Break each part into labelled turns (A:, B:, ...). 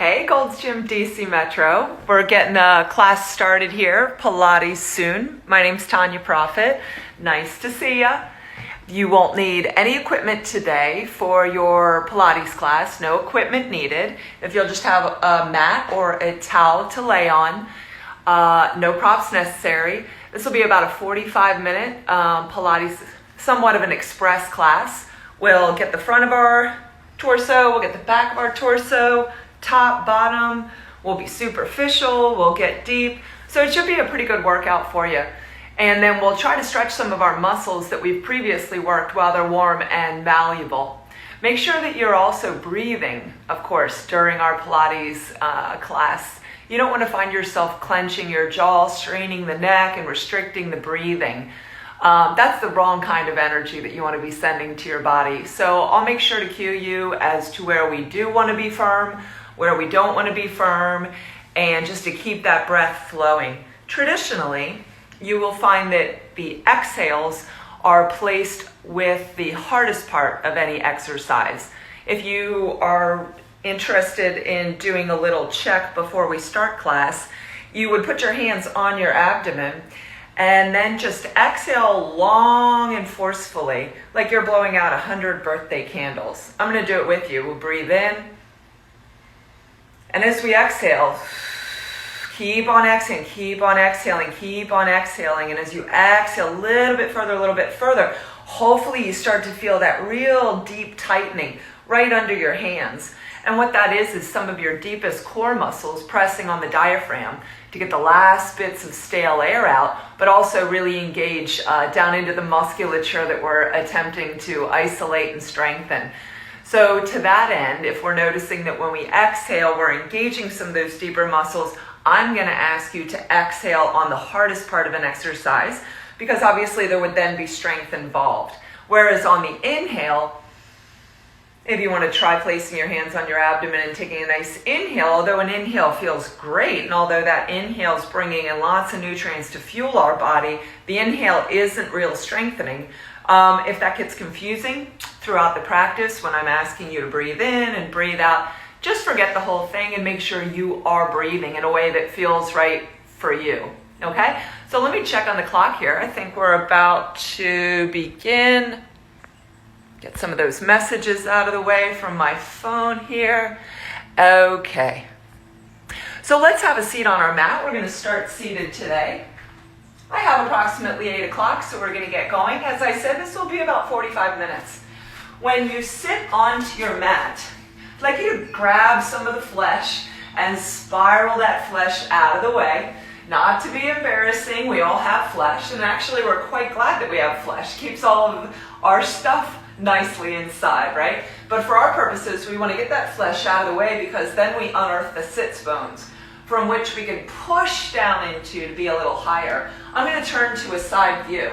A: Hey, Gold's Gym DC Metro. We're getting a class started here, Pilates soon. My name's Tanya Profit. Nice to see ya. You won't need any equipment today for your Pilates class. No equipment needed. If you'll just have a mat or a towel to lay on, no props necessary. This will be about a 45-minute Pilates, somewhat of an express class. We'll get the front of our torso, we'll get the back of our torso, top, bottom, we'll be superficial, we'll get deep. So it should be a pretty good workout for you. And then we'll try to stretch some of our muscles that we've previously worked while they're warm and malleable. Make sure that you're also breathing, of course, during our Pilates class. You don't want to find yourself clenching your jaw, straining the neck, and restricting the breathing. That's the wrong kind of energy that you want to be sending to your body. So I'll make sure to cue you as to where we do want to be firm, where we don't want to be firm, and just to keep that breath flowing. Traditionally, you will find that the exhales are placed with the hardest part of any exercise. If you are interested in doing a little check before we start class, you would put your hands on your abdomen and then just exhale long and forcefully, like you're blowing out 100 birthday candles. I'm going to do it with you. We'll breathe in. And as we exhale, keep on exhaling, keep on exhaling, keep on exhaling. And as you exhale a little bit further, hopefully you start to feel that real deep tightening right under your hands. And what that is some of your deepest core muscles pressing on the diaphragm to get the last bits of stale air out, but also really engage down into the musculature that we're attempting to isolate and strengthen. So to that end, if we're noticing that when we exhale, we're engaging some of those deeper muscles, I'm going to ask you to exhale on the hardest part of an exercise, because obviously there would then be strength involved. Whereas on the inhale, if you want to try placing your hands on your abdomen and taking a nice inhale, although an inhale feels great, and although that inhale is bringing in lots of nutrients to fuel our body, the inhale isn't real strengthening. If that gets confusing throughout the practice, when I'm asking you to breathe in and breathe out, just forget the whole thing and make sure you are breathing in a way that feels right for you, okay? So let me check on the clock here. I think we're about to begin. Get some of those messages out of the way from my phone here. Okay. So let's have a seat on our mat. We're going to start seated today. I have approximately 8 o'clock, so we're going to get going. As I said, this will be about 45 minutes. When you sit onto your mat, I'd like you to grab some of the flesh and spiral that flesh out of the way. Not to be embarrassing, we all have flesh, and actually we're quite glad that we have flesh. Keeps all of our stuff nicely inside, right? But for our purposes, we want to get that flesh out of the way, because then we unearth the sits bones from which we can push down into to be a little higher. I'm going to turn to a side view.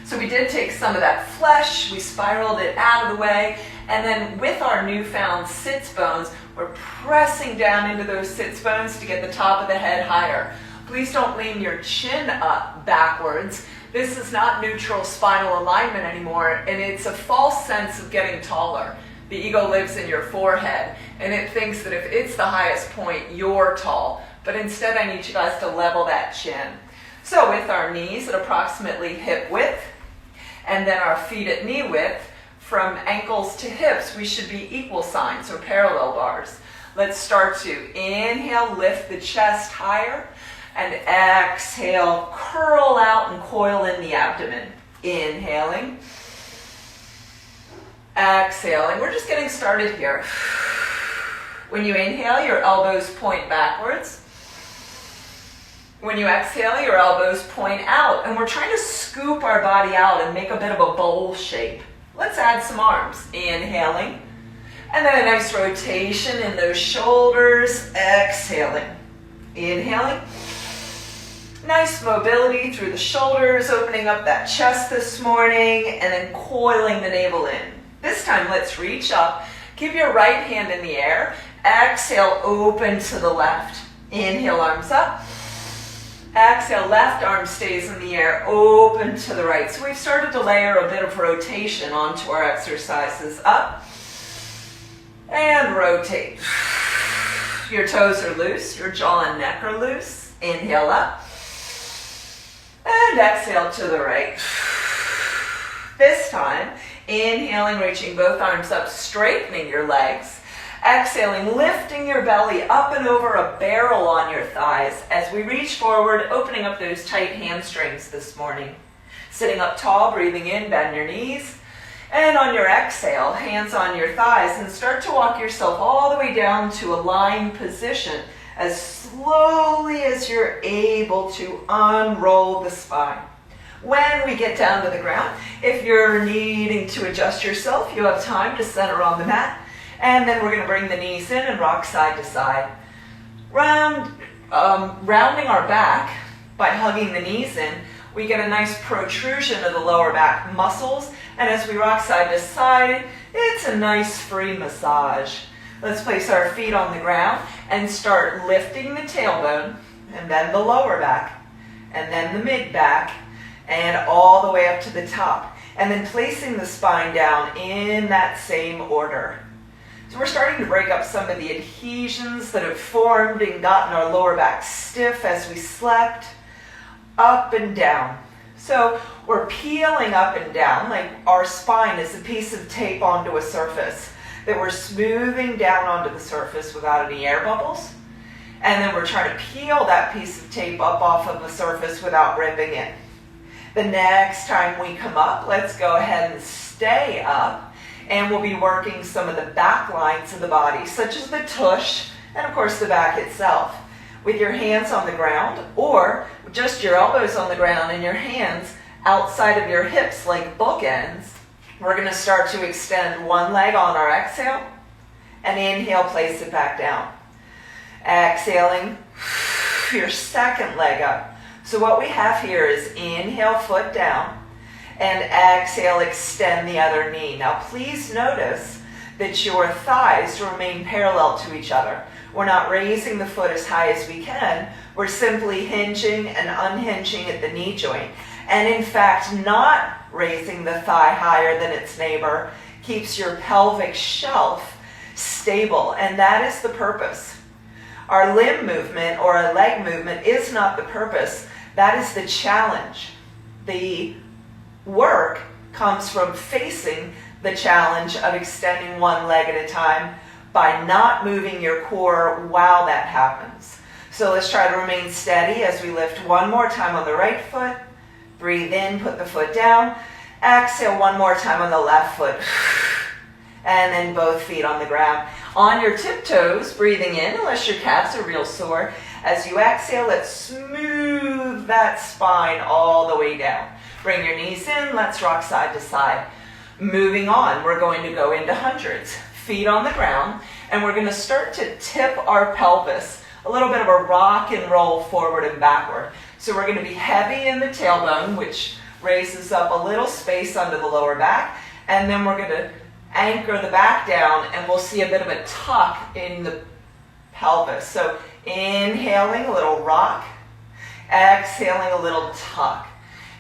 A: So we did take some of that flesh, we spiraled it out of the way, and then with our newfound sits bones, we're pressing down into those sits bones to get the top of the head higher. Please don't lean your chin up backwards. This is not neutral spinal alignment anymore, and it's a false sense of getting taller. The ego lives in your forehead, and it thinks that if it's the highest point, you're tall. But instead, I need you guys to level that chin. So with our knees at approximately hip width, and then our feet at knee width, from ankles to hips, we should be equal signs or parallel bars. Let's start to inhale, lift the chest higher, and exhale, curl out and coil in the abdomen. Inhaling. Exhaling. We're just getting started here. When you inhale, your elbows point backwards. When you exhale, your elbows point out. And we're trying to scoop our body out and make a bit of a bowl shape. Let's add some arms. Inhaling. And then a nice rotation in those shoulders. Exhaling. Inhaling. Nice mobility through the shoulders, opening up that chest this morning, and then coiling the navel in. This time, let's reach up. Keep your right hand in the air. Exhale, open to the left. Inhale, arms up. Exhale, left arm stays in the air, open to the right. So we've started to layer a bit of rotation onto our exercises. Up and rotate. Your toes are loose, your jaw and neck are loose. Inhale up. And exhale to the right. This time, inhaling, reaching both arms up, straightening your legs. Exhaling, lifting your belly up and over a barrel on your thighs as we reach forward, opening up those tight hamstrings this morning. Sitting up tall, breathing in, bend your knees. And on your exhale, hands on your thighs, and start to walk yourself all the way down to a lying position as slowly as you're able to unroll the spine. When we get down to the ground, if you're needing to adjust yourself, you have time to center on the mat. And then we're going to bring the knees in and rock side to side. Rounding our back by hugging the knees in, we get a nice protrusion of the lower back muscles. And as we rock side to side, it's a nice free massage. Let's place our feet on the ground and start lifting the tailbone, and then the lower back, and then the mid back, and all the way up to the top. And then placing the spine down in that same order. So we're starting to break up some of the adhesions that have formed and gotten our lower back stiff as we slept. Up and down. So we're peeling up and down like our spine is a piece of tape onto a surface that we're smoothing down onto the surface without any air bubbles. And then we're trying to peel that piece of tape up off of the surface without ripping it. The next time we come up, let's go ahead and stay up, and we'll be working some of the back lines of the body, such as the tush and of course the back itself. With your hands on the ground, or just your elbows on the ground and your hands outside of your hips like bookends, we're going to start to extend one leg on our exhale, and inhale, place it back down. Exhaling, your second leg up. So what we have here is inhale, foot down, and exhale, extend the other knee. Now please notice that your thighs remain parallel to each other. We're not raising the foot as high as we can. We're simply hinging and unhinging at the knee joint. And in fact, not raising the thigh higher than its neighbor keeps your pelvic shelf stable. And that is the purpose. Our limb movement or a leg movement is not the purpose. That is the challenge. The work comes from facing the challenge of extending one leg at a time by not moving your core while that happens. So let's try to remain steady as we lift one more time on the right foot. Breathe in, put the foot down. Exhale one more time on the left foot. And then both feet on the ground. On your tiptoes, breathing in, unless your calves are real sore. As you exhale, let's smooth that spine all the way down. Bring your knees in, let's rock side to side. Moving on, we're going to go into hundreds. Feet on the ground, and we're going to start to tip our pelvis. A little bit of a rock and roll forward and backward. So we're going to be heavy in the tailbone, which raises up a little space under the lower back, and then we're going to anchor the back down, and we'll see a bit of a tuck in the pelvis. So inhaling, a little rock, exhaling, a little tuck.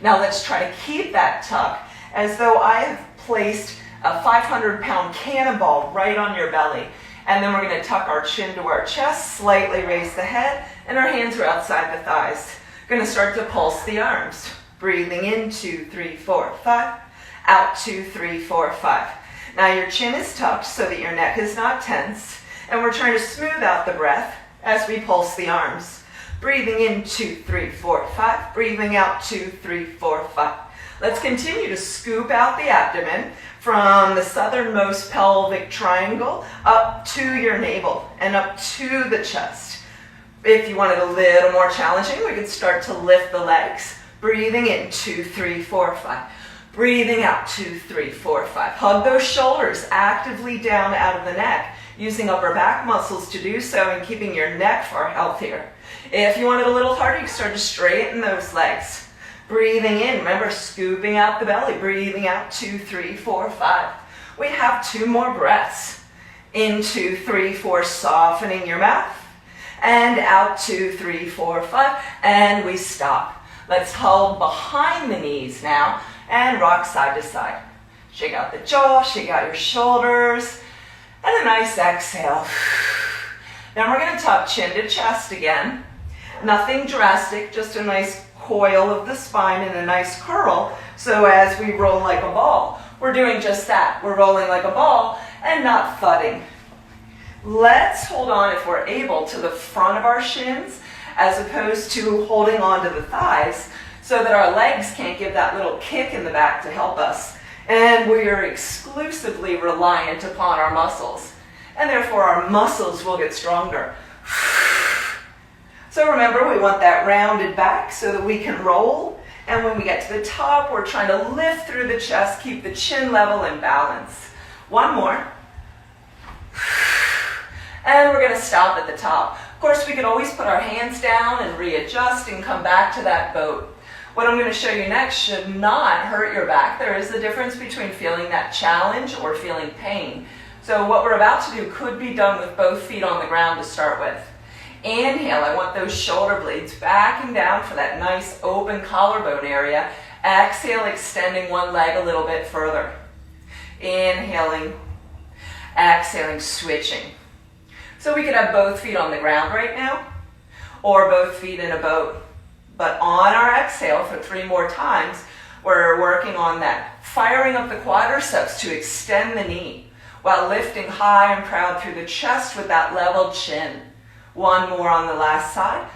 A: Now let's try to keep that tuck as though I have placed a 500-pound cannonball right on your belly. And then we're going to tuck our chin to our chest, slightly raise the head, and our hands are outside the thighs. Going to start to pulse the arms. Breathing in, 2, 3, 4, 5. Out, 2, 3, 4, 5. Now your chin is tucked so that your neck is not tense. And we're trying to smooth out the breath as we pulse the arms. Breathing in, 2, 3, 4, 5. Breathing out, 2, 3, 4, 5. Let's continue to scoop out the abdomen from the southernmost pelvic triangle up to your navel and up to the chest. If you want it a little more challenging, we can start to lift the legs. Breathing in, 2, 3, 4, 5. Breathing out, 2, 3, 4, 5. Hug those shoulders actively down out of the neck, using upper back muscles to do so and keeping your neck far healthier. If you want it a little harder, you can start to straighten those legs. Breathing in, remember, scooping out the belly. Breathing out, 2, 3, 4, 5. We have 2 more breaths. In, 2, 3, 4, softening your mouth. And out, 2, 3, 4, 5. And we stop. Let's hold behind the knees now and rock side to side. Shake out the jaw, shake out your shoulders. And a nice exhale. Then we're going to tuck chin to chest again. Nothing drastic, just a nice coil of the spine and a nice curl. So as we roll like a ball, we're doing just that. We're rolling like a ball and not thudding. Let's hold on, if we're able, to the front of our shins as opposed to holding on to the thighs so that our legs can't give that little kick in the back to help us. And we are exclusively reliant upon our muscles. And therefore our muscles will get stronger. So remember, we want that rounded back so that we can roll. And when we get to the top, we're trying to lift through the chest, keep the chin level and balance. One more. And we're going to stop at the top. Of course, we can always put our hands down and readjust and come back to that boat. What I'm going to show you next should not hurt your back. There is a difference between feeling that challenge or feeling pain. So what we're about to do could be done with both feet on the ground to start with. Inhale, I want those shoulder blades back and down for that nice open collarbone area. Exhale, extending one leg a little bit further. Inhaling, exhaling, switching. So we could have both feet on the ground right now, or both feet in a boat. But on our exhale for 3 more times, we're working on that, firing up the quadriceps to extend the knee, while lifting high and proud through the chest with that level chin. One more on the last side.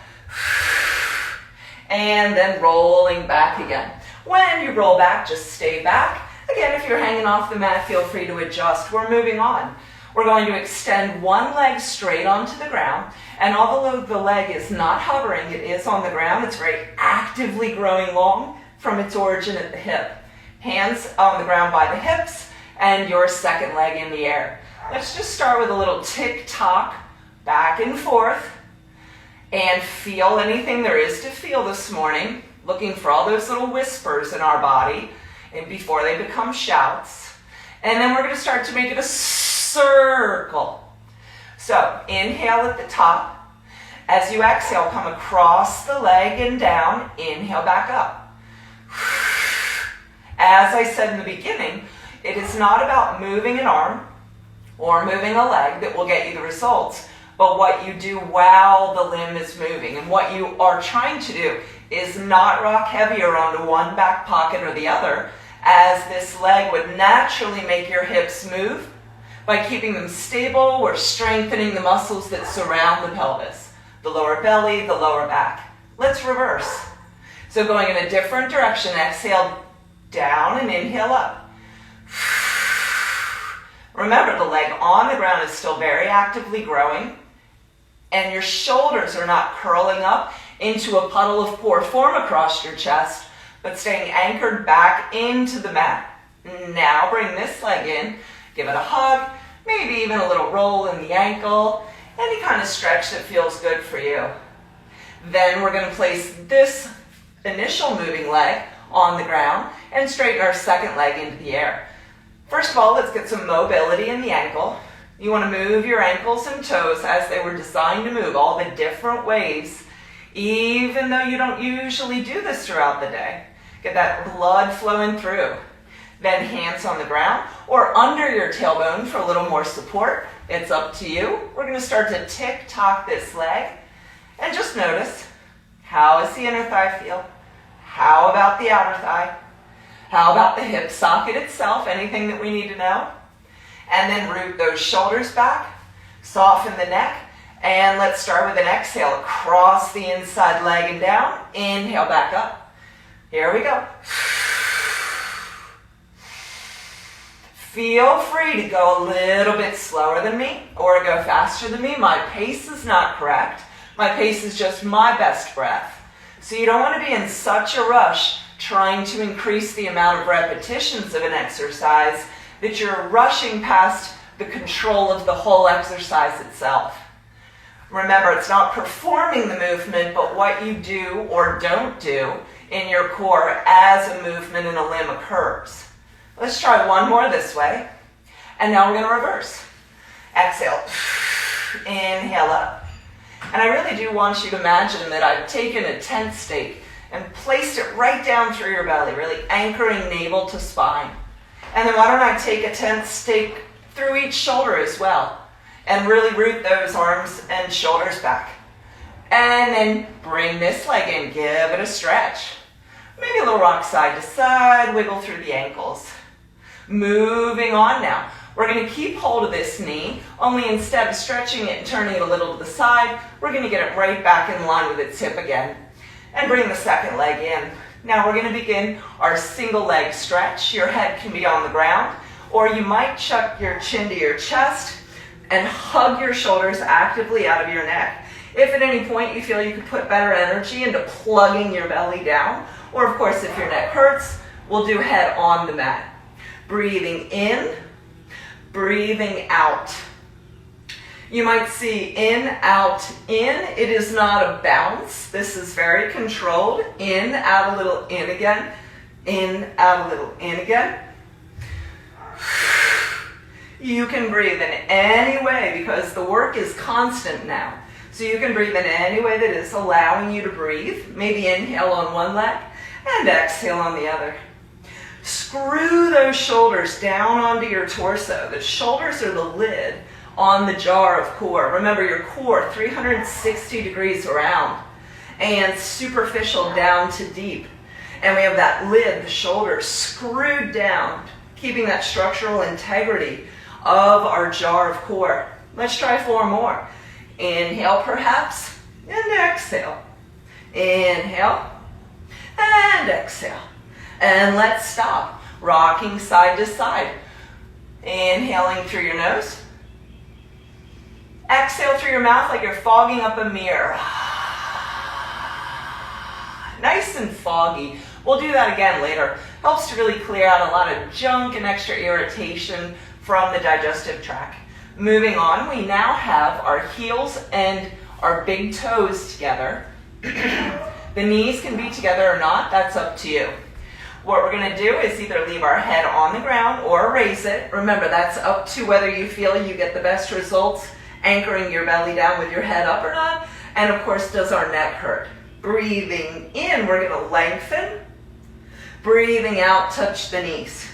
A: And then rolling back again. When you roll back, just stay back. Again, if you're hanging off the mat, feel free to adjust. We're moving on. We're going to extend one leg straight onto the ground. And although the leg is not hovering, it is on the ground. It's very actively growing long from its origin at the hip. Hands on the ground by the hips, and your second leg in the air. Let's just start with a little tick-tock, back and forth, and feel anything there is to feel this morning, looking for all those little whispers in our body and before they become shouts. And then we're going to start to make it a circle. So inhale at the top. As you exhale, come across the leg and down. Inhale back up. As I said in the beginning, it is not about moving an arm or moving a leg that will get you the results, but what you do while the limb is moving. And what you are trying to do is not rock heavier onto one back pocket or the other, as this leg would naturally make your hips move. By keeping them stable, we're strengthening the muscles that surround the pelvis, the lower belly, the lower back. Let's reverse. So going in a different direction, exhale down and inhale up. Remember, the leg on the ground is still very actively growing, and your shoulders are not curling up into a puddle of poor form across your chest, but staying anchored back into the mat. Now bring this leg in, give it a hug, maybe even a little roll in the ankle, any kind of stretch that feels good for you. Then we're going to place this initial moving leg on the ground and straighten our second leg into the air. First of all, let's get some mobility in the ankle. You want to move your ankles and toes as they were designed to move, all the different ways, even though you don't usually do this throughout the day. Get that blood flowing through. Then hands on the ground or under your tailbone for a little more support. It's up to you. We're going to start to tick-tock this leg. And just notice, how does the inner thigh feel? How about the outer thigh? How about the hip socket itself? Anything that we need to know? And then root those shoulders back, soften the neck, and let's start with an exhale across the inside leg and down. Inhale back up. Here we go. Feel free to go a little bit slower than me or go faster than me. My pace is not correct. My pace is just my best breath. So you don't want to be in such a rush trying to increase the amount of repetitions of an exercise that you're rushing past the control of the whole exercise itself. Remember, it's not performing the movement, but what you do or don't do in your core as a movement and a limb occurs. Let's try one more this way. And now we're going to reverse. Exhale. Inhale up. And I really do want you to imagine that I've taken a tent stake and placed it right down through your belly, really anchoring navel to spine. And then why don't I take a tent stake through each shoulder as well. And really root those arms and shoulders back. And then bring this leg in, give it a stretch. Maybe a little rock side to side, wiggle through the ankles. Moving on now. We're going to keep hold of this knee, only instead of stretching it and turning it a little to the side, we're going to get it right back in line with its hip again. And bring the second leg in. Now we're going to begin our single leg stretch. Your head can be on the ground, or you might chuck your chin to your chest and hug your shoulders actively out of your neck. If at any point you feel you could put better energy into plugging your belly down, or of course if your neck hurts, we'll do head on the mat. Breathing in, breathing out. You might see in, out, in. It is not a bounce. This is very controlled. In, out a little, in again. In, out a little, in again. You can breathe in any way because the work is constant now. So you can breathe in any way that is allowing you to breathe. Maybe inhale on one leg and exhale on the other. Screw those shoulders down onto your torso. The shoulders are the lid on the jar of core. Remember, your core 360 degrees around and superficial down to deep. And we have that lid, the shoulders, screwed down, keeping that structural integrity of our jar of core. Let's try 4 more. Inhale perhaps, and exhale. Inhale, and exhale. And let's stop. Rocking side to side. Inhaling through your nose. Exhale through your mouth like you're fogging up a mirror. Nice and foggy. We'll do that again later. Helps to really clear out a lot of junk and extra irritation from the digestive tract. Moving on, we now have our heels and our big toes together. The knees can be together or not, that's up to you. What we're going to do is either leave our head on the ground or raise it. Remember, that's up to whether you feel you get the best results anchoring your belly down with your head up or not. And of course, does our neck hurt? Breathing in, we're going to lengthen. Breathing out, touch the knees.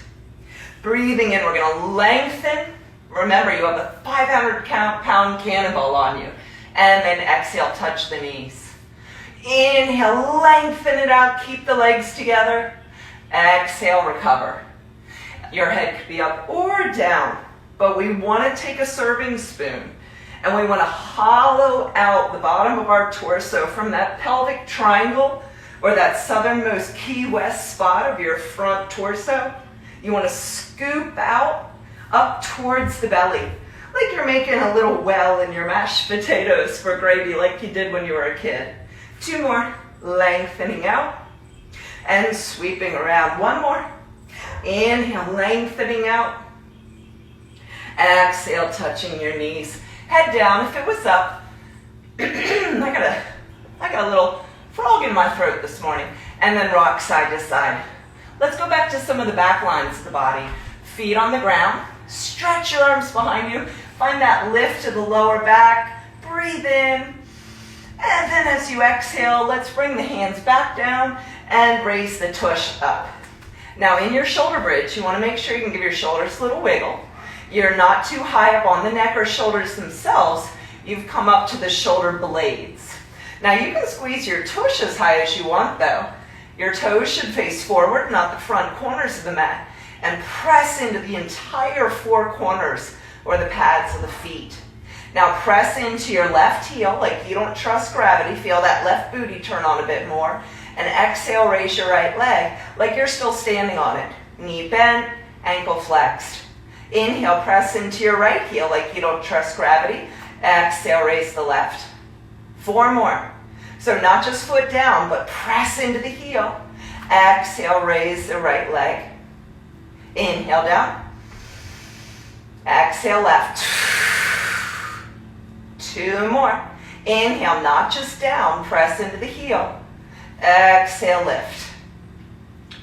A: Breathing in, we're going to lengthen. Remember, you have a 500-pound cannonball on you. And then exhale, touch the knees. Inhale, lengthen it out, keep the legs together. Exhale, recover. Your head could be up or down, but we want to take a serving spoon and we want to hollow out the bottom of our torso from that pelvic triangle or that southernmost Key West spot of your front torso. You want to scoop out up towards the belly, like you're making a little well in your mashed potatoes for gravy like you did when you were a kid. 2 more, lengthening out. And sweeping around. 1 more. Inhale, lengthening out. Exhale, touching your knees. Head down. If it was up, I got a little frog in my throat this morning. And then rock side to side. Let's go back to some of the back lines of the body. Feet on the ground. Stretch your arms behind you. Find that lift to the lower back. Breathe in. And then as you exhale, let's bring the hands back down and raise the tush up. Now in your shoulder bridge, you want to make sure you can give your shoulders a little wiggle. You're not too high up on the neck or shoulders themselves. You've come up to the shoulder blades. Now you can squeeze your tush as high as you want though. Your toes should face forward, not the front corners of the mat. And press into the entire 4 corners or the pads of the feet. Now press into your left heel like you don't trust gravity. Feel that left booty turn on a bit more. And exhale, raise your right leg like you're still standing on it. Knee bent, ankle flexed. Inhale, press into your right heel like you don't trust gravity. Exhale, raise the left. 4 more. So not just foot down, but press into the heel. Exhale, raise the right leg. Inhale down. Exhale, left. 2 more. Inhale, not just down, press into the heel. Exhale, lift.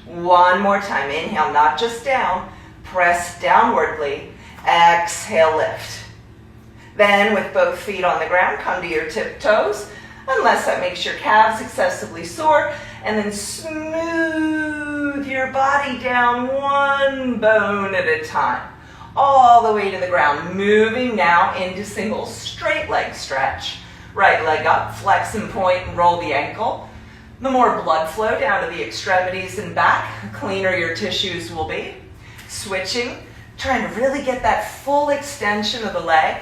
A: 1 more time. Inhale, not just down, press downwardly. Exhale, lift. Then with both feet on the ground, come to your tiptoes, unless that makes your calves excessively sore, and then smooth your body down 1 bone at a time. all the way to the ground. Moving now into single straight leg stretch. Right leg up, flex and point and roll the ankle. The more blood flow down to the extremities and back, the cleaner your tissues will be. Switching, trying to really get that full extension of the leg.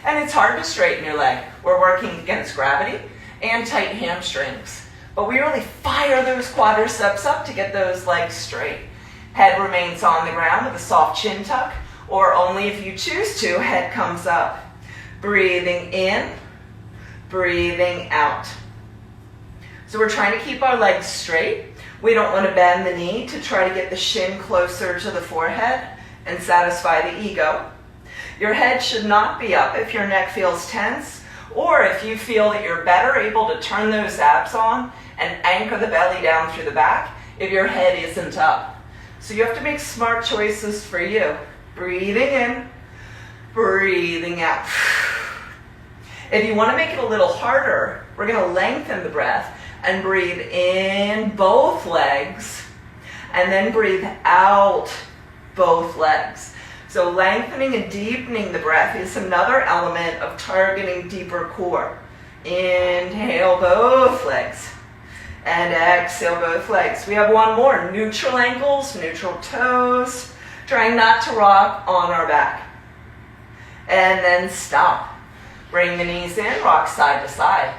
A: And it's hard to straighten your leg. We're working against gravity and tight hamstrings. But we really fire those quadriceps up to get those legs straight. Head remains on the ground with a soft chin tuck, or only if you choose to, head comes up. Breathing in, breathing out. So we're trying to keep our legs straight. We don't want to bend the knee to try to get the shin closer to the forehead and satisfy the ego. Your head should not be up if your neck feels tense, or if you feel that you're better able to turn those abs on and anchor the belly down through the back if your head isn't up. So you have to make smart choices for you. Breathing in, breathing out. If you want to make it a little harder, we're going to lengthen the breath and breathe in both legs, and then breathe out both legs. So lengthening and deepening the breath is another element of targeting deeper core. Inhale both legs, and exhale both legs. We have one more, neutral ankles, neutral toes, trying not to rock on our back. And then stop. Bring the knees in, rock side to side.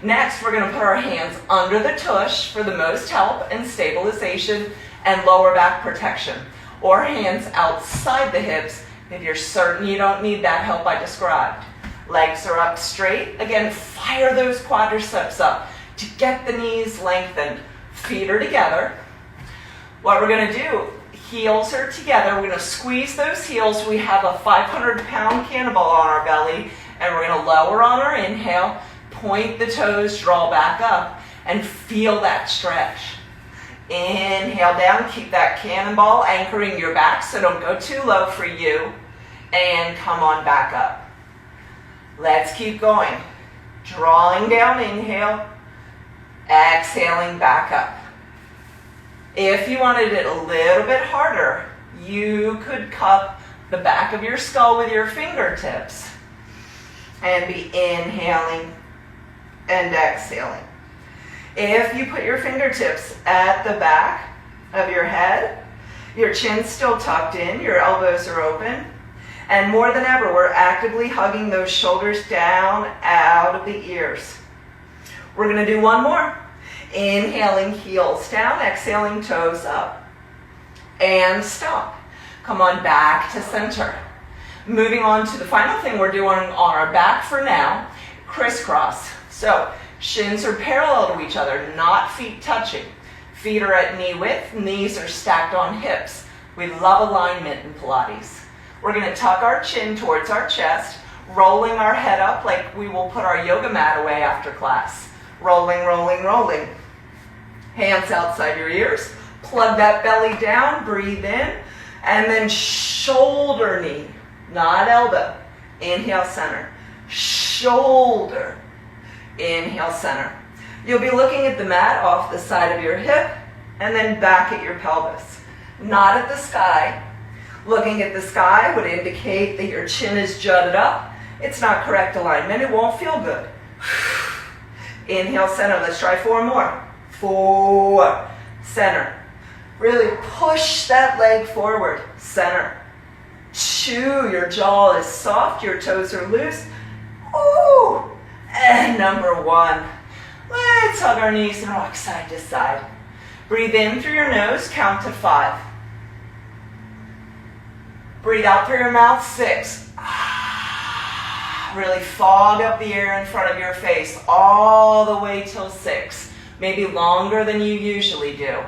A: Next, we're going to put our hands under the tush for the most help and stabilization and lower back protection. Or hands outside the hips if you're certain you don't need that help I described. Legs are up straight. Again, fire those quadriceps up to get the knees lengthened. Feet are together. What we're going to do, heels are together. We're going to squeeze those heels. We have a 500-pound cannonball on our belly, and we're going to lower on our inhale, point the toes, draw back up, and feel that stretch. Inhale down, keep that cannonball anchoring your back so don't go too low for you, and come on back up. Let's keep going. Drawing down, inhale, exhaling back up. If you wanted it a little bit harder, you could cup the back of your skull with your fingertips and be inhaling and exhaling. If you put your fingertips at the back of your head, your chin's still tucked in, your elbows are open, and more than ever, we're actively hugging those shoulders down out of the ears. We're going to do one more. Inhaling, heels down, exhaling, toes up. And stop. Come on back to center. Moving on to the final thing we're doing on our back for now, crisscross. So, shins are parallel to each other, not feet touching. Feet are at knee width, knees are stacked on hips. We love alignment in Pilates. We're going to tuck our chin towards our chest, rolling our head up like we will put our yoga mat away after class. Rolling, rolling, rolling. Hands outside your ears. Plug that belly down, breathe in, and then shoulder knee, not elbow. Inhale, center. Shoulder. Inhale, center. You'll be looking at the mat off the side of your hip and then back at your pelvis. Not at the sky. Looking at the sky would indicate that your chin is jutted up. It's not correct alignment. It won't feel good. Inhale, center. Let's try 4 more. 4. Center. Really push that leg forward. Center. 2. Your jaw is soft. Your toes are loose. Ooh. And number 1. Let's hug our knees and rock side to side. Breathe in through your nose. Count to 5. Breathe out through your mouth. 6. Really fog up the air in front of your face all the way till 6. Maybe longer than you usually do.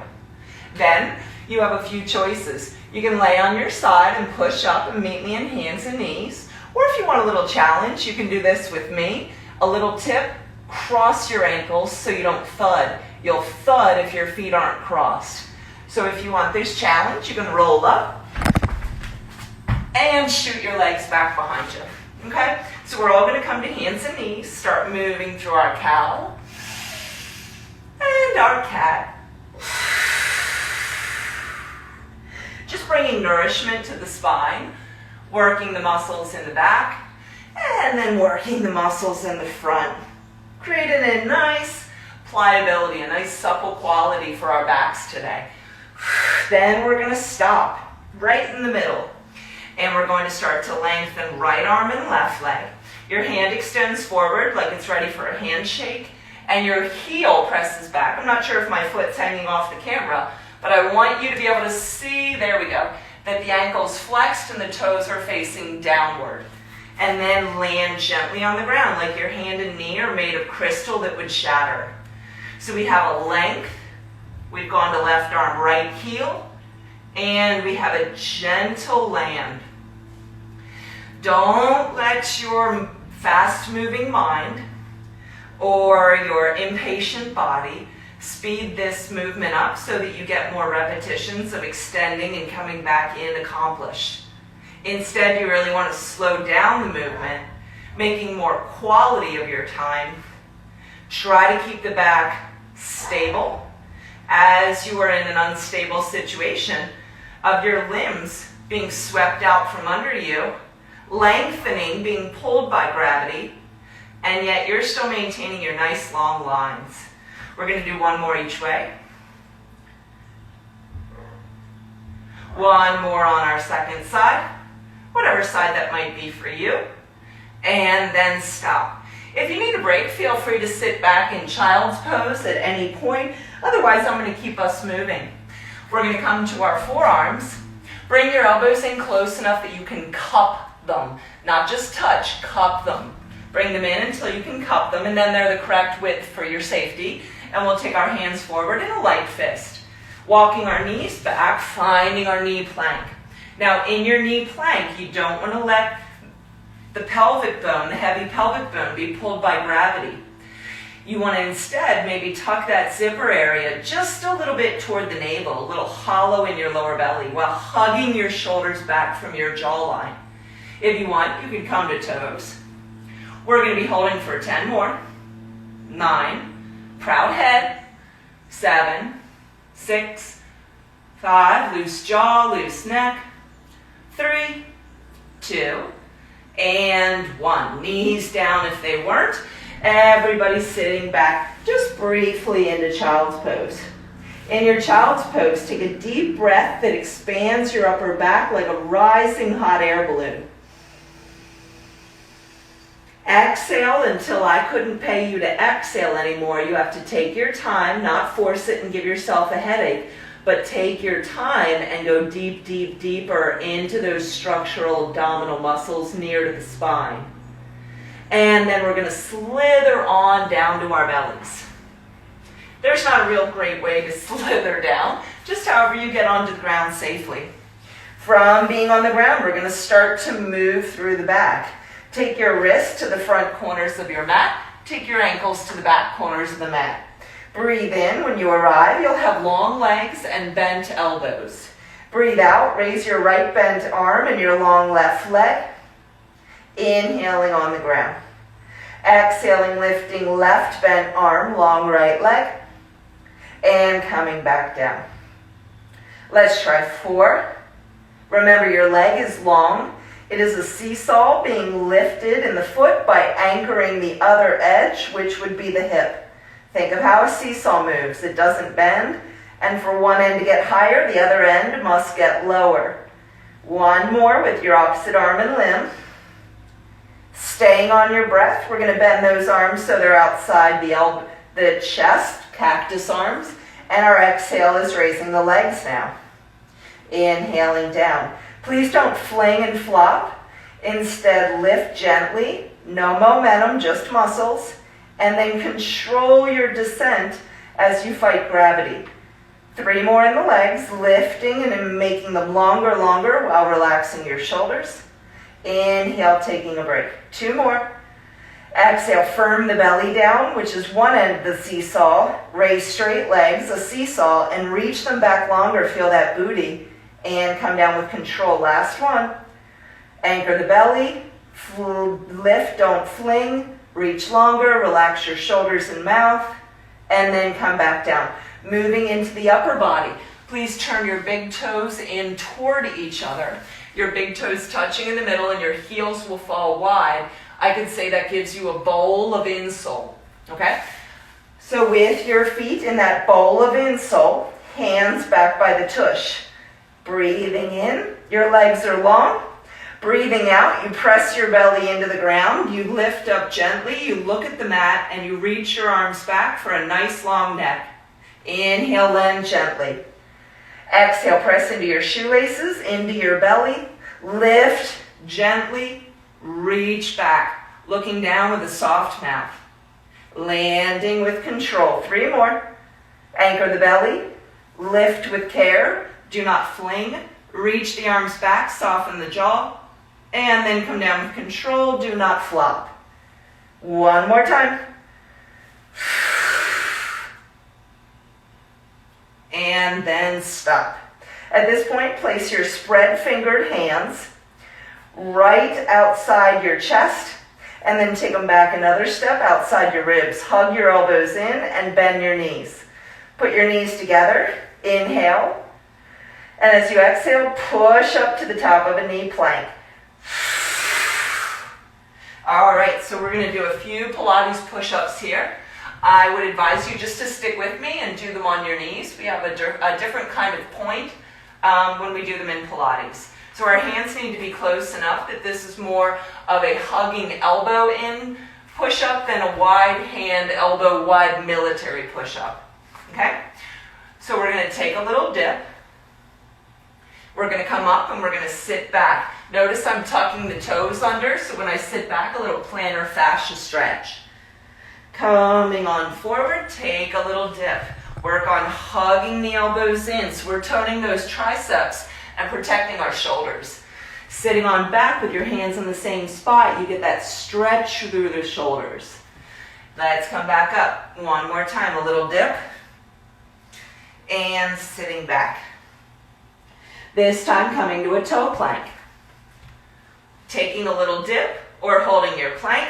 A: Then you have a few choices. You can lay on your side and push up and meet me in hands and knees. Or if you want a little challenge, you can do this with me. A little tip, cross your ankles so you don't thud. You'll thud if your feet aren't crossed. So if you want this challenge, you can roll up and shoot your legs back behind you. Okay? So we're all going to come to hands and knees, start moving through our cow and our cat. Just bringing nourishment to the spine. working the muscles in the back, and then working the muscles in the front. Creating a nice pliability, a nice supple quality for our backs today. Then we're going to stop right in the middle, and we're going to start to lengthen right arm and left leg. Your hand extends forward like it's ready for a handshake, and your heel presses back. I'm not sure if my foot's hanging off the camera, but I want you to be able to see, there we go, that the ankle's flexed and the toes are facing downward. And then land gently on the ground like your hand and knee are made of crystal that would shatter. So we have a length. We've gone to left arm, right heel, and we have a gentle land. Don't let your fast-moving mind or your impatient body speed this movement up so that you get more repetitions of extending and coming back in accomplished. Instead, you really want to slow down the movement, making more quality of your time. Try to keep the back stable as you are in an unstable situation of your limbs being swept out from under you, lengthening, being pulled by gravity, and yet you're still maintaining your nice long lines. We're going to do one more each way. One more on our second side, whatever side that might be for you, and then stop. If you need a break, feel free to sit back in child's pose at any point. Otherwise, I'm going to keep us moving. We're going to come to our forearms. Bring your elbows in close enough that you can cup them, not just touch, cup them. Bring them in until you can cup them, and then they're the correct width for your safety. And we'll take our hands forward in a light fist. Walking our knees back, finding our knee plank. Now, in your knee plank, you don't want to let the pelvic bone, the heavy pelvic bone, be pulled by gravity. You want to instead maybe tuck that zipper area just a little bit toward the navel, a little hollow in your lower belly, while hugging your shoulders back from your jawline. If you want, you can come to toes. We're going to be holding for 10 more. 9. Proud head. 7, 6, 5, loose jaw, loose neck. 3, 2, and 1. Knees down if they weren't. Everybody sitting back just briefly into child's pose. In your child's pose, take a deep breath that expands your upper back like a rising hot air balloon. Exhale until I couldn't pay you to exhale anymore. You have to take your time, not force it and give yourself a headache, but take your time and go deep, deep, deeper into those structural abdominal muscles near to the spine. And then we're going to slither on down to our bellies. There's not a real great way to slither down, just however you get onto the ground safely. From being on the ground, we're going to start to move through the back. Take your wrists to the front corners of your mat. Take your ankles to the back corners of the mat. Breathe in. When you arrive, you'll have long legs and bent elbows. Breathe out. Raise your right bent arm and your long left leg. Inhaling on the ground. Exhaling, lifting left bent arm, long right leg. And coming back down. Let's try 4. Remember, your leg is long. It is a seesaw being lifted in the foot by anchoring the other edge, which would be the hip. Think of how a seesaw moves. It doesn't bend, and for one end to get higher, the other end must get lower. One more with your opposite arm and limb. Staying on your breath, we're going to bend those arms so they're outside the chest, cactus arms, and our exhale is raising the legs now. Inhaling down. Please don't fling and flop. Instead, lift gently, no momentum, just muscles, and then control your descent as you fight gravity. 3 more in the legs, lifting and making them longer while relaxing your shoulders. Inhale, taking a break. 2 more. Exhale, firm the belly down, which is one end of the seesaw. Raise straight legs, a seesaw, and reach them back longer. Feel that booty. And come down with control. Last one. Anchor the belly. Lift, don't fling. Reach longer. Relax your shoulders and mouth. And then come back down. Moving into the upper body. Please turn your big toes in toward each other. your big toes touching in the middle and your heels will fall wide, I could say that gives you a bowl of insole, okay? So with your feet in that bowl of insole, hands back by the tush. Breathing in, your legs are long. Breathing out, you press your belly into the ground. You lift up gently, you look at the mat, and you reach your arms back for a nice long neck. Inhale, land gently. Exhale, press into your shoelaces, into your belly. Lift gently, reach back, looking down with a soft mouth. Landing with control. 3 more. Anchor the belly. Lift with care. Do not fling. Reach the arms back, soften the jaw. And then come down with control. Do not flop. 1 more time. And then stop. At this point, place your spread-fingered hands right outside your chest, and then take them back another step outside your ribs. Hug your elbows in and bend your knees. Put your knees together. Inhale. And as you exhale, push up to the top of a knee plank. All right, so we're going to do a few Pilates push-ups here. I would advise you just to stick with me and do them on your knees. We have a different kind of point when we do them in Pilates. So our hands need to be close enough that this is more of a hugging elbow in push-up than a wide hand, elbow wide military push-up. Okay? So we're going to take a little dip. We're going to come up and we're going to sit back. Notice I'm tucking the toes under, so when I sit back, a little plantar fascia stretch. Coming on forward, take a little dip. Work on hugging the elbows in, so we're toning those triceps and protecting our shoulders. Sitting on back with your hands in the same spot, you get that stretch through the shoulders. Let's come back up. 1 more time, a little dip. And sitting back. This time coming to a toe plank. Taking a little dip or holding your plank.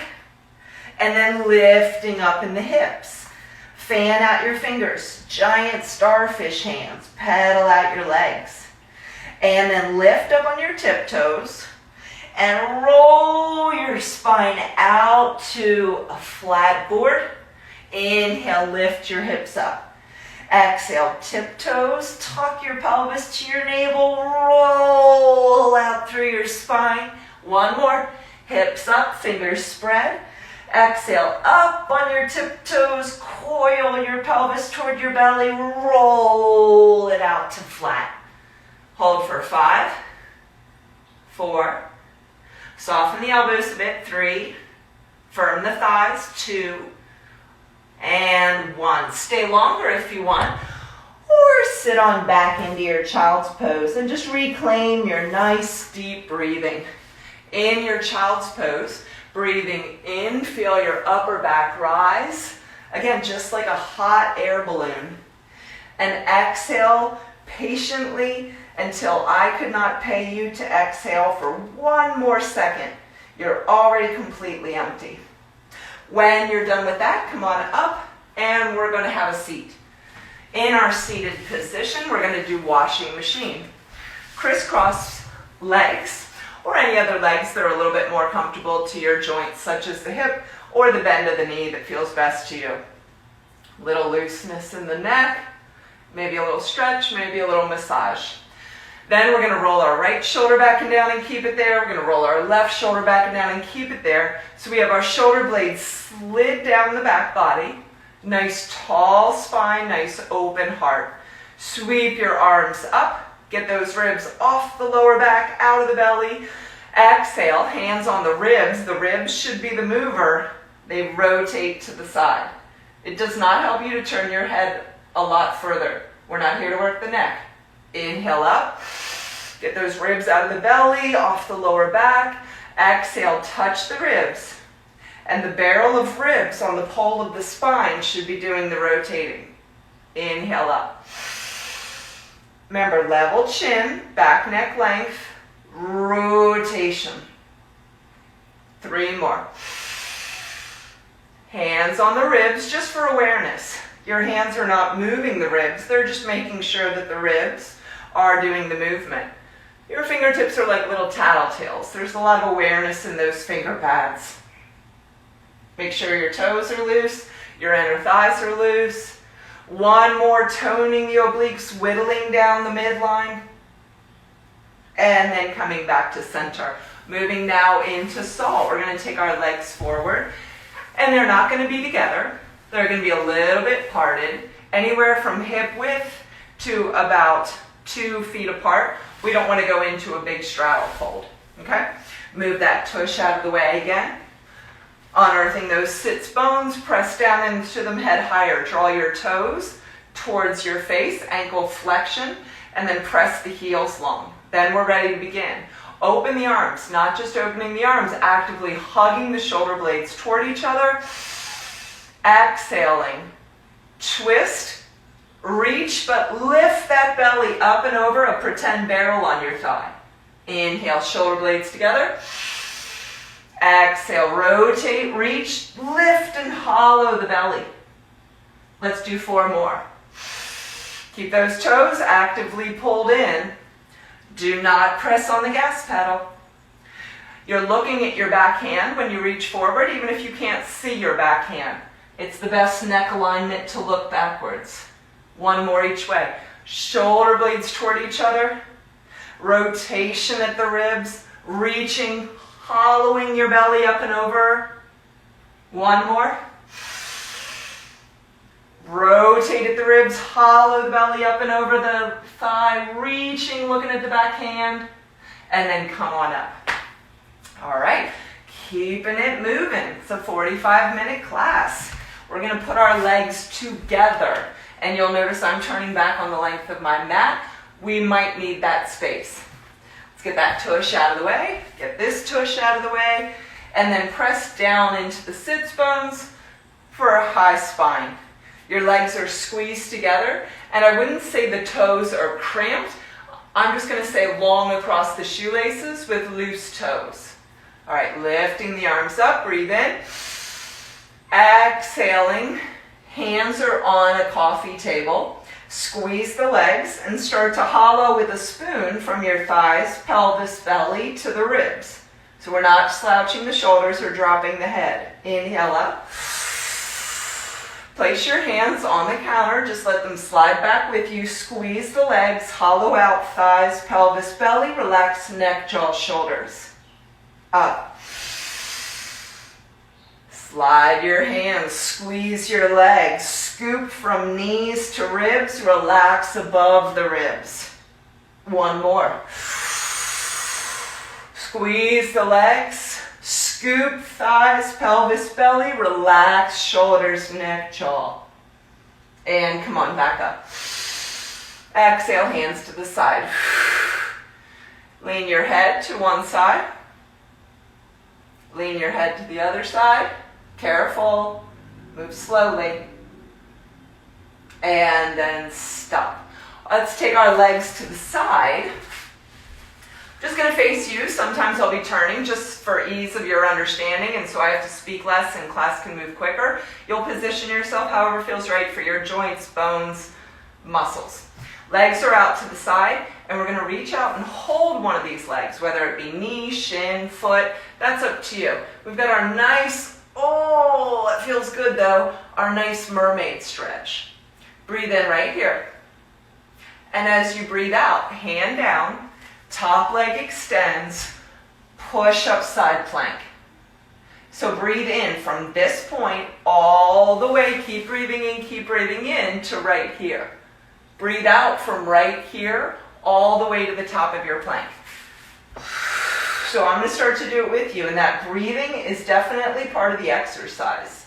A: And then lifting up in the hips. Fan out your fingers. Giant starfish hands. Pedal out your legs. And then lift up on your tiptoes and roll your spine out to a flat board. Inhale, lift your hips up. Exhale, tiptoes, tuck your pelvis to your navel, roll out through your spine. 1 more, hips up, fingers spread. Exhale, up on your tiptoes, coil your pelvis toward your belly, roll it out to flat. Hold for 5, 4, soften the elbows a bit, 3, firm the thighs, 2, and 1. Stay longer if you want, or sit on back into your child's pose and just reclaim your nice deep breathing. In your child's pose, breathing in, feel your upper back rise. Again, just like a hot air balloon. And exhale patiently until I could not pay you to exhale for 1 more second. You're already completely empty. When you're done with that, come on up and we're going to have a seat. In our seated position, we're going to do washing machine. Crisscross legs or any other legs that are a little bit more comfortable to your joints, such as the hip or the bend of the knee that feels best to you. Little looseness in the neck, maybe a little stretch, maybe a little massage. Then we're going to roll our right shoulder back and down and keep it there. We're going to roll our left shoulder back and down and keep it there. So we have our shoulder blades slid down the back body. Nice tall spine, nice open heart. Sweep your arms up. Get those ribs off the lower back, out of the belly. Exhale, hands on the ribs. The ribs should be the mover. They rotate to the side. It does not help you to turn your head a lot further. We're not here to work the neck. Inhale up, get those ribs out of the belly, off the lower back. Exhale, touch the ribs. And the barrel of ribs on the pole of the spine should be doing the rotating. Inhale up. Remember, level chin, back neck length, rotation. 3 more. Hands on the ribs just for awareness. Your hands are not moving the ribs, they're just making sure that the ribs are doing the movement. Your fingertips are like little tattletales. There's a lot of awareness in those finger pads. Make sure your toes are loose, your inner thighs are loose. One more, toning the obliques, whittling down the midline. And then coming back to center. Moving now into salt. We're going to take our legs forward. And they're not going to be together. They're going to be a little bit parted. Anywhere from hip width to about 2 feet apart. We don't want to go into a big straddle fold. Okay? Move that tush out of the way again. Unearthing those sits bones, press down into them, head higher. Draw your toes towards your face, ankle flexion, and then press the heels long. Then we're ready to begin. Open the arms, not just opening the arms, actively hugging the shoulder blades toward each other. Exhaling, twist, reach, but lift that belly up and over, a pretend barrel on your thigh. Inhale, shoulder blades together. Exhale, rotate, reach, lift and hollow the belly. Let's do 4 more. Keep those toes actively pulled in. Do not press on the gas pedal. You're looking at your back hand when you reach forward, even if you can't see your back hand. It's the best neck alignment to look backwards. 1 more each way. Shoulder blades toward each other. Rotation at the ribs, reaching, hollowing your belly up and over. 1 more. Rotate at the ribs, hollow the belly up and over the thigh, reaching, looking at the back hand, and then come on up. All right, keeping it moving. It's a 45-minute class. We're going to put our legs together, and you'll notice I'm turning back on the length of my mat. We might need that space. Let's get that tush out of the way, get this tush out of the way, and then press down into the sits bones for a high spine. Your legs are squeezed together, and I wouldn't say the toes are cramped. I'm just going to say long across the shoelaces with loose toes. All right, lifting the arms up, breathe in. Exhaling, hands are on a coffee table. Squeeze the legs and start to hollow with a spoon from your thighs, pelvis, belly to the ribs. So we're not slouching the shoulders or dropping the head. Inhale up. Place your hands on the counter, just let them slide back with you. Squeeze the legs, hollow out thighs, pelvis, belly, relax neck, jaw, shoulders. Up. Slide your hands, squeeze your legs, scoop from knees to ribs, relax above the ribs. 1 more. Squeeze the legs. Scoop thighs, pelvis, belly, relax shoulders, neck, jaw. And come on, back up. Exhale, hands to the side. Lean your head to one side. Lean your head to the other side. Careful. Move slowly. And then stop. Let's take our legs to the side. Just going to face you. Sometimes I'll be turning just for ease of your understanding, and so I have to speak less and class can move quicker. You'll position yourself however feels right for your joints, bones, muscles. Legs are out to the side, and we're going to reach out and hold one of these legs, whether it be knee, shin, foot. That's up to you. We've got our nice, oh, it feels good though, our nice mermaid stretch. Breathe in right here. And as you breathe out, hand down, top leg extends, push up side plank. So breathe in from this point all the way, keep breathing in to right here. Breathe out from right here all the way to the top of your plank. So I'm going to start to do it with you, and that breathing is definitely part of the exercise.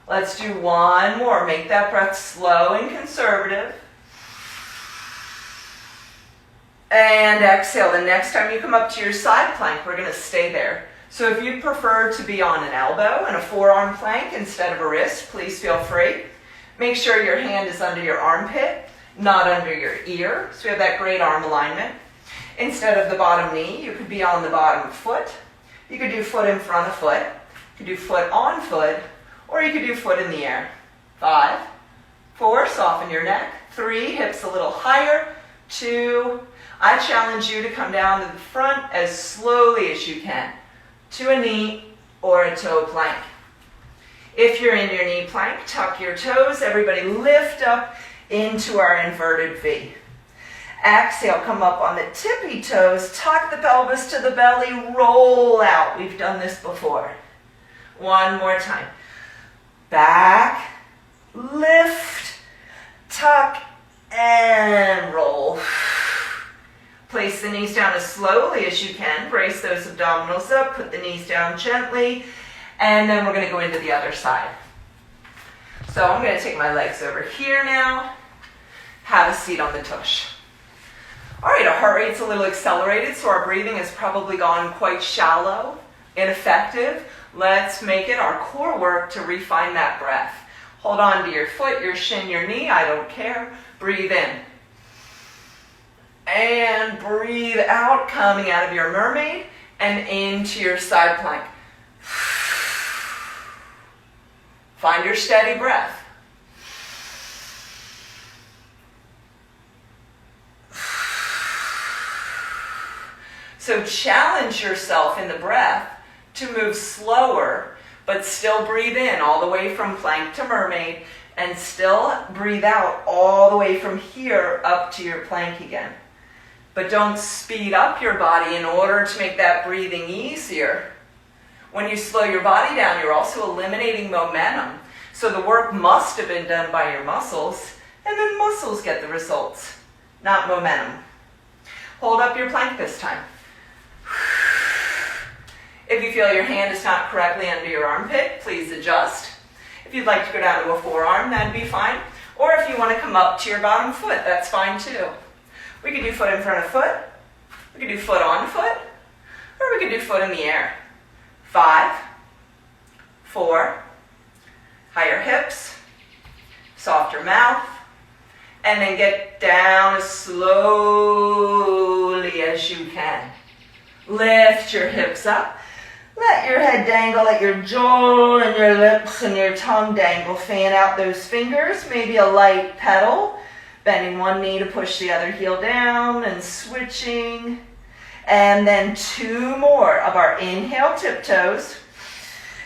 A: Let's do 1 more. Make that breath slow and conservative. And exhale. The next time you come up to your side plank, we're going to stay there. So if you'd prefer to be on an elbow and a forearm plank instead of a wrist, please feel free. Make sure your hand is under your armpit, not under your ear. So we have that great arm alignment. Instead of the bottom knee, you could be on the bottom foot. You could do foot in front of foot. You could do foot on foot. Or you could do foot in the air. 5, 4, soften your neck. 3, hips a little higher. 2, I challenge you to come down to the front as slowly as you can to a knee or a toe plank. If you're in your knee plank, tuck your toes. Everybody lift up into our inverted V. Exhale, come up on the tippy toes, tuck the pelvis to the belly, roll out. We've done this before. One more time. Back, lift, tuck, and roll. Place the knees down as slowly as you can. Brace those abdominals up, put the knees down gently, and then we're going to go into the other side. So I'm going to take my legs over here now. Have a seat on the tush. All right, our heart rate's a little accelerated, so our breathing has probably gone quite shallow, ineffective. Let's make it our core work to refine that breath. Hold on to your foot, your shin, your knee, I don't care. Breathe in. And breathe out, coming out of your mermaid and into your side plank. Find your steady breath. So challenge yourself in the breath to move slower, but still breathe in all the way from plank to mermaid, and still breathe out all the way from here up to your plank again. But don't speed up your body in order to make that breathing easier. When you slow your body down, you're also eliminating momentum. So the work must have been done by your muscles, and then muscles get the results, not momentum. Hold up your plank this time. If you feel your hand is not correctly under your armpit, please adjust. If you'd like to go down to a forearm, that'd be fine. Or if you want to come up to your bottom foot, that's fine too. We could do foot in front of foot. We could do foot on foot. Or we could do foot in the air. 5, 4, higher hips, softer mouth, and then get down as slowly as you can. Lift your hips up. Let your head dangle, let your jaw and your lips and your tongue dangle. Fan out those fingers, maybe a light pedal. Bending one knee to push the other heel down and switching. And then 2 more of our inhale tiptoes.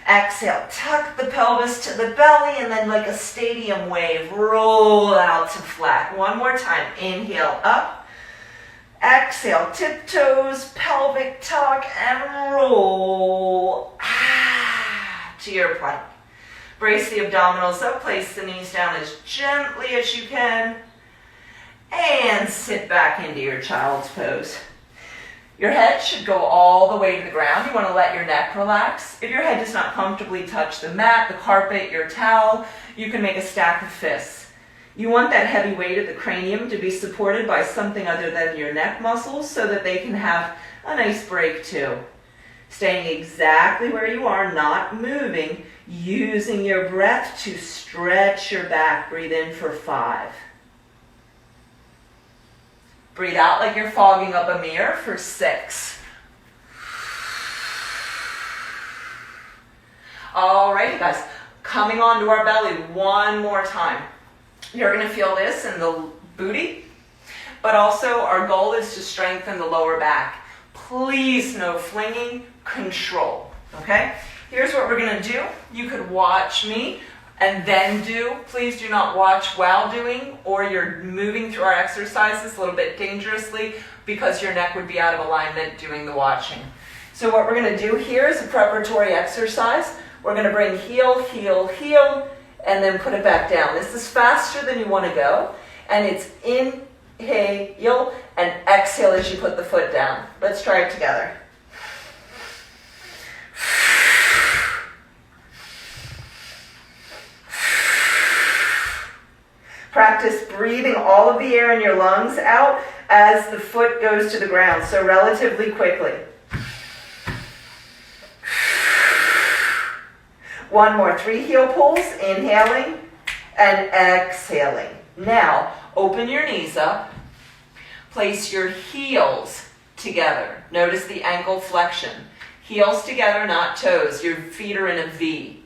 A: Exhale, tuck the pelvis to the belly, and then like a stadium wave, roll out to flat. One more time. Inhale up. Exhale, tiptoes, pelvic tuck, and roll to your plank. Brace the abdominals up, place the knees down as gently as you can, and sit back into your child's pose. Your head should go all the way to the ground. You want to let your neck relax. If your head does not comfortably touch the mat, the carpet, your towel, you can make a stack of fists. You want that heavy weight of the cranium to be supported by something other than your neck muscles so that they can have a nice break too. Staying exactly where you are, not moving, using your breath to stretch your back. Breathe in for 5. Breathe out like you're fogging up a mirror for 6. All right, you guys, coming onto our belly one more time. You're going to feel this in the booty, but also our goal is to strengthen the lower back. Please no flinging, control, okay? Here's what we're going to do. You could watch me and then do. Please do not watch while doing, or you're moving through our exercises a little bit dangerously because your neck would be out of alignment doing the watching. So what we're going to do here is a preparatory exercise. We're going to bring heel, heel, heel, and then put it back down. This is faster than you want to go, and it's inhale and exhale as you put the foot down. Let's try it together. Practice breathing all of the air in your lungs out as the foot goes to the ground, so relatively quickly. One more. 3 heel pulls, inhaling and exhaling. Now, open your knees up. Place your heels together. Notice the ankle flexion. Heels together, not toes. Your feet are in a V.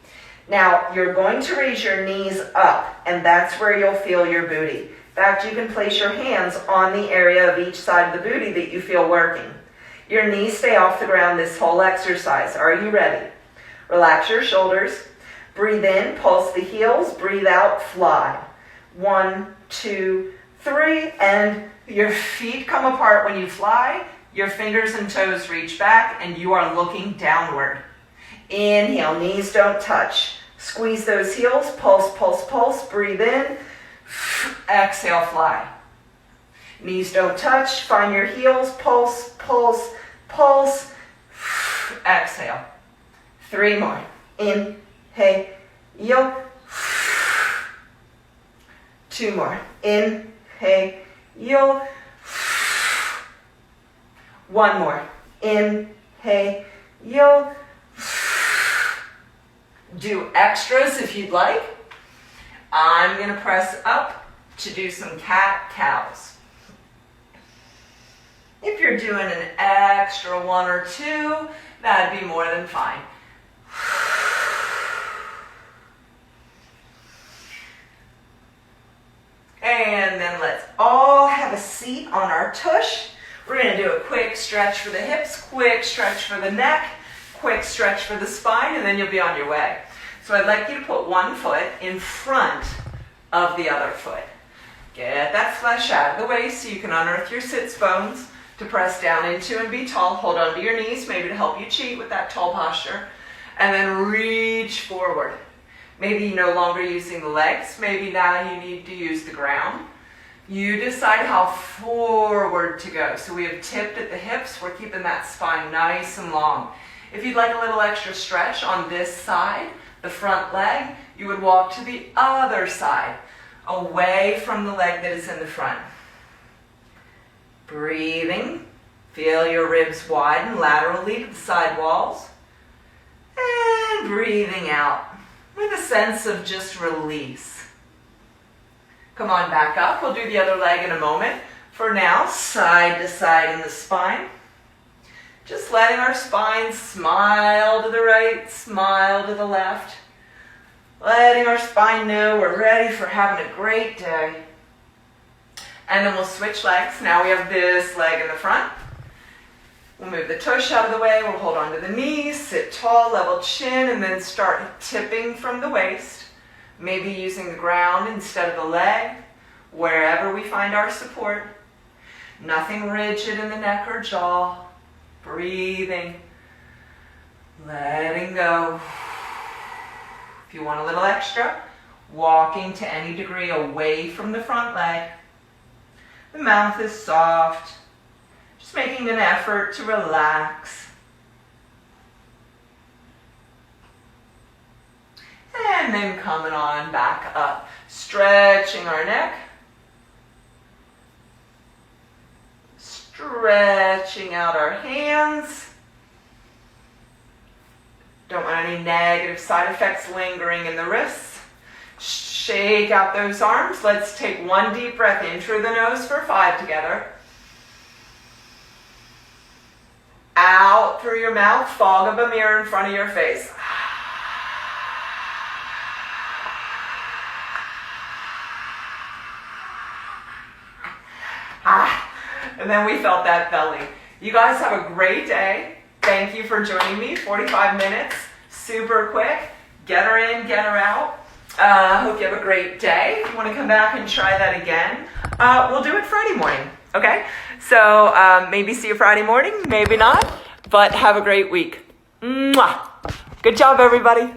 A: Now, you're going to raise your knees up, and that's where you'll feel your booty. In fact, you can place your hands on the area of each side of the booty that you feel working. Your knees stay off the ground this whole exercise. Are you ready? Relax your shoulders. Breathe in, pulse the heels. Breathe out, fly. 1, 2, 3, and your feet come apart when you fly. Your fingers and toes reach back, and you are looking downward. Inhale, knees don't touch. Squeeze those heels, pulse, pulse, pulse. Breathe in. Exhale, fly. Knees don't touch. Find your heels, pulse, pulse, pulse. Exhale. 3 more. Inhale. 2 more. Inhale. 1 more. Inhale. Do extras if you'd like. I'm going to press up to do some cat-cows. If you're doing an extra 1 or 2, that'd be more than fine. And then let's all have a seat on our tush. We're going to do a quick stretch for the hips, quick stretch for the neck, quick stretch for the spine, and then you'll be on your way. So I'd like you to put one foot in front of the other foot. Get that flesh out of the way so you can unearth your sits bones to press down into and be tall. Hold on to your knees, maybe to help you cheat with that tall posture. And then reach forward. Maybe you're no longer using the legs. Maybe now you need to use the ground. You decide how forward to go. So we have tipped at the hips. We're keeping that spine nice and long. If you'd like a little extra stretch on this side, the front leg, you would walk to the other side, away from the leg that is in the front. Breathing. Feel your ribs widen laterally to the side walls. And breathing out with a sense of just release. Come on back up. We'll do the other leg in a moment. For now, side to side in the spine. Just letting our spine smile to the right, smile to the left. Letting our spine know we're ready for having a great day. And then we'll switch legs. Now we have this leg in the front. We'll move the tush out of the way. We'll hold on to the knees, sit tall, level chin, and then start tipping from the waist. Maybe using the ground instead of the leg, wherever we find our support. Nothing rigid in the neck or jaw. Breathing. Letting go. If you want a little extra, walking to any degree away from the front leg. The mouth is soft. Just making an effort to relax. And then coming on back up. Stretching our neck. Stretching out our hands. Don't want any negative side effects lingering in the wrists. Shake out those arms. Let's take one deep breath in through the nose for 5 together. Out through your mouth, fog of a mirror in front of your face. And then we felt that belly. You guys have a great day. Thank you for joining me. 45 minutes, super quick. Get her in, get her out. Hope you have a great day. If you want to come back and try that again, we'll do it Friday morning, okay? So maybe see you Friday morning, maybe not, but have a great week. Mwah! Good job, everybody.